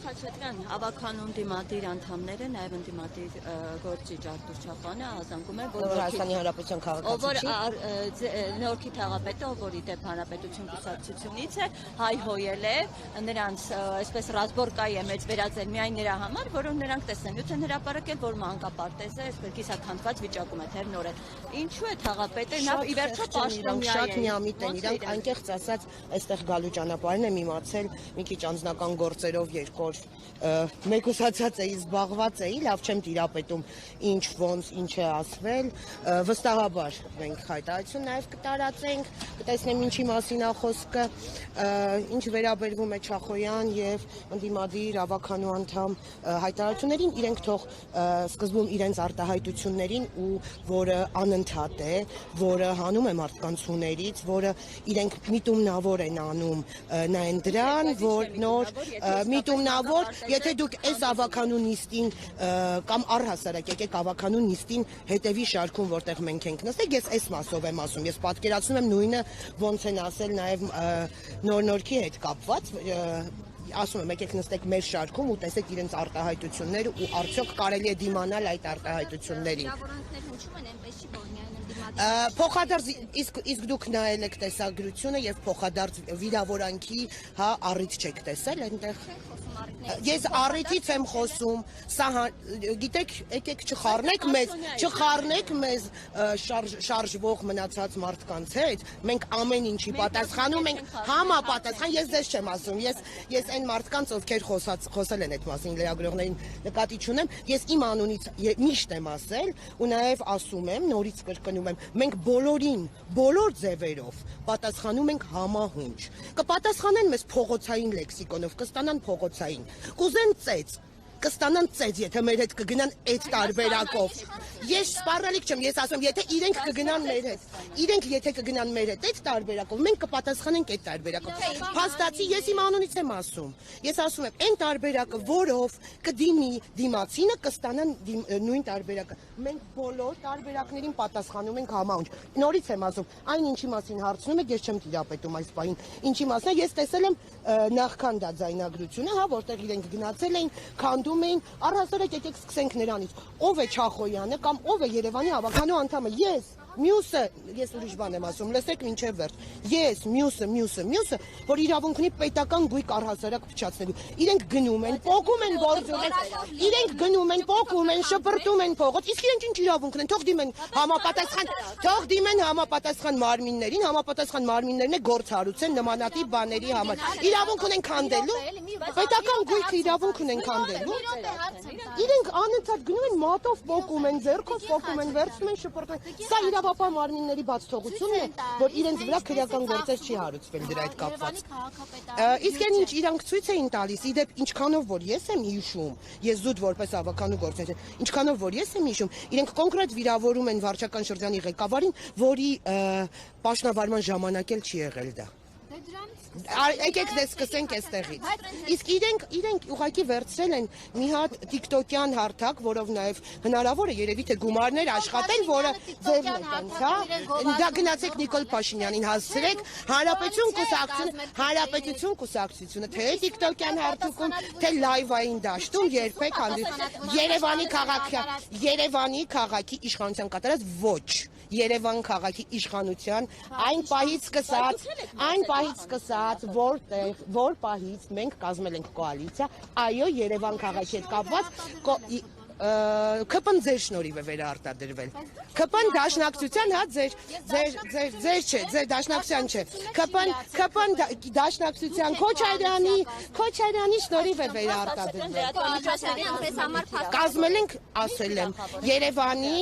Խաչատրյան, հավաքանուն դիմադիր անդամները, նաև ընդդիմադիր գործիչ Արտուր Չախոյանը ազանգում է, որ Հայաստանի Հանրապետության քաղաքացի Նորքի թաղապետը, որ ի դեպ Հանրապետություն կուսակցությունից է, հայհոյել է նրանց այսպես ռազմորկայի է մեծ վերածել միայն նրա համար, որոնք նրանք տեսնելուց են հրապարակել, որ մանկապարտեզ է, այսպես կիսաքանդված վիճակում է թերնորեն։ Ինչու է թաղապետը նա ի վերջո պաշտոնյա է։ Շատ միամիտ են իրանք, անկեղծ ասած, այստեղ գալու ճանապարհն եմ իմացել, մի քիչ անձնական գործերով երկու մեկուսացած էի, զբաղված էի, լավ չեմ տիրապետում ինչ ոնց ինչ է ասվել, վստահաբար մենք հայտարարություն նաև կտարածենք, կտեսնեմ ինչի մասին է խոսքը, ինչ վերաբերվում է Չախոյան եւ ընդդիմադիր ավականու անդամ հայտարարություններին, իրենք թող սկզբում իրենց արտահայտություններին ու որը անընդհատ է, որը հանում է մարդկանց հուներից, որը իրենք միտումնավոր են անում նայեն դրան, որ նոր միտումնավոր, եթե դուք այս ավականու նիստին կամ առհասարակ եկեք ավականու նիստին հետևի շարքում, որտեղ մենք ենք նստել, ես այս մասով եմ ասում, ես պատկերացնում եմ նույնը ոնց են ասել նաև Նոր-Նորքի հետ կապված, ասում եմ եկեք նստեք մեր շարքում ու տեսեք իրենց արտահայտությունները ու արդյոք կարելի է դիմանալ այդ արտահայտություններին։ Փոխադարձ իսկ դուք նայել եք տեսագրությունը եւ փոխադարձ վիրավորանքի առիթ չեք տեսել այնտեղ։ Ես առիթից եմ խոսում, սա գիտեք, եկեք չխառնեք մեզ շարժվող մնացած մարդկանց հետ, մենք ամեն ինչի պատասխանում ենք համապատասխան, ես ձեզ չեմ ասում, ես այն մարդկանց, ովքեր խոսել են այդ մասին լրագրողներին նկատի չունեմ, ես իմ անունից միշտ եմ ասել ու նաև ասում եմ, նորից կրկնում եմ, մենք բոլորին, բոլոր ձևերով պատասխանում ենք համահունչ, կպատասխանեն մեզ փողոցային լեքսիկոնով, կստանան փողոցային, կուզեն ծեծ, կստանան ծեծ, եթե մեր հետ կգնան այդ տարբերակով։ Ես սպառնալիք չեմ, ես ասում եմ, եթե իրենք կգնան մեր հետ, իրենք եթե կգնան մեր հետ այդ տարբերակով, մենք կպատասխանենք այդ տարբերակով։ Փաստացի ես իմ անունից եմ ասում։ Ես ասում եմ, այն տարբերակը, որով կդիմի դիմացինը, կստանան նույն տարբերակը։ Մենք բոլոր տարբերակներին պատասխանում ենք համահունչ։ Նորից եմ ասում, այն ինչի մասին հարցնում եք, ես չեմ տիրապետում այս բանին։ Ինչի մասին ես տեսել եմ նախքան դա ձայնագրությունը, հա, որտեղ իրենք գնացել էին, քանդում էին, առհասարակ եկեք սկսենք նրանից։ Ով է Չախոյանը կամ ով է Երևանի ավականու անդամը։ Ես, մյուսը, ես ուրիշ բան եմ ասում, լսեք մինչև վերջ։ Ես, մյուսը, որ իրավունք ունի պետական գույք առհասարակ փչացնելու։ Իրենք գնում են, պոկում են գործում, իրենք գնում են, պոկում են, շպրտում են փողոց, իսկ իրենք ինչ իրավունք ունեն, թող դիմեն համապատասխան մարմիններին, համապատասխան մարմիններն է գործ հարուցեն նմանատիպ բաների համար։ Իրավունք ունեն քանդելու, պետական գույքը իրավունք ունեն քանդելու։ Իրենք անընդհատ գնում են մատով պոկում են, ձեռքով պոկում են, վերցնում են, շպրտում են։ Սա իրավապահ մարմինների բաց թողությունն է, որ իրենց վրա քրեական գործեր չի հարուցվել դրա հետ կապված։ Իսկ այն ինչ իրանք ցույց էին տալիս, իդեպ ինչքանով որ ես եմ հիշում, ես զուտ որպես ավականու գործիչ, ինչքանով որ ես եմ հիշում, իրենք կոնկրետ վիրավորում են վարչական շրջանի ղեկավարին, որի պաշտոնավարման ժամանակ էլ չի եղել դա։ Եկեք դե սկսենք այստեղից։ Իսկ իրենք ուղղակի վերցրել են մի հատ տիկտոկյան հարթակ, որով նաև հնարավոր է երևի թե գումարներ աշխատել, որը ձևն է տենց, հա։ Դա գնացեք Նիկոլ Փաշինյանին հասցրեք, Հանրապետություն կուսակցությունը, թե տիկտոկյան հարթակում, թե լայվային դաշտում երբեք Երևանի քաղաքի իշխանության կատարած ոչ։ Երևան քաղաքի իշխանության այն պահից սկսած, որ պահից մենք կազմել ենք կոալիցիա, այո, Երևան քաղաքի հետ կապված ԿՊ-ն ձեր շնորհիվ է վերարտադրվել։ ԿՊ-ն դաշնակցության, հա, ձեր չէ, ձեր դաշնակցության չէ։ ԿՊ-ն դաշնակցության Քոչարյանի շնորհիվ է վերարտադրվել։ Կազմել ենք, ասել եմ, Երևանի,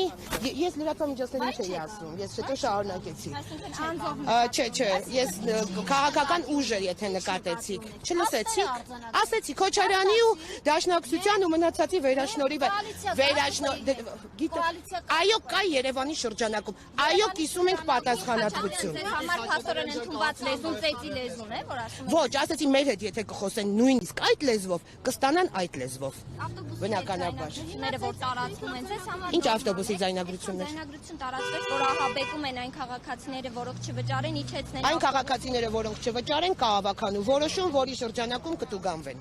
ես լրատվամիջոցներին չէի ասում, ես հետո շարունակեցի։ Չէ, ես քաղաքական ուժ էր, եթե նկատեցիք, չլսեցիք, ասեցի Քոչարյանի ու դաշնակցության ու մնացածի վերաշնորհիվ է։ Այո, կա Երևանի շրջանակում, այո, կիսում ենք պատասխանատվություն։ Համար փաստորեն ընդունված լեզուն ծեծի լեզուն է, որ ասում են։ Ոչ, ասեցի մեր հետ եթե կխոսեն նույնիսկ այդ լեզվով, կստանան այդ լեզվով։ Բնականաբար։ Ձայնագրությունները, որ տարածվում են, ձեզ համար։ Ինչ ավտոբուսի ձայնագրություններ։ Ձայնագրություն տարածվեց, որ ահաբեկում են այն քաղաքացիները, որոնք չվճարեն, իջեցնեն։ Այն քաղաքացիները, որոնք չվճարեն, կա ավականու որոշում, որի շրջանակում կտուգանվեն։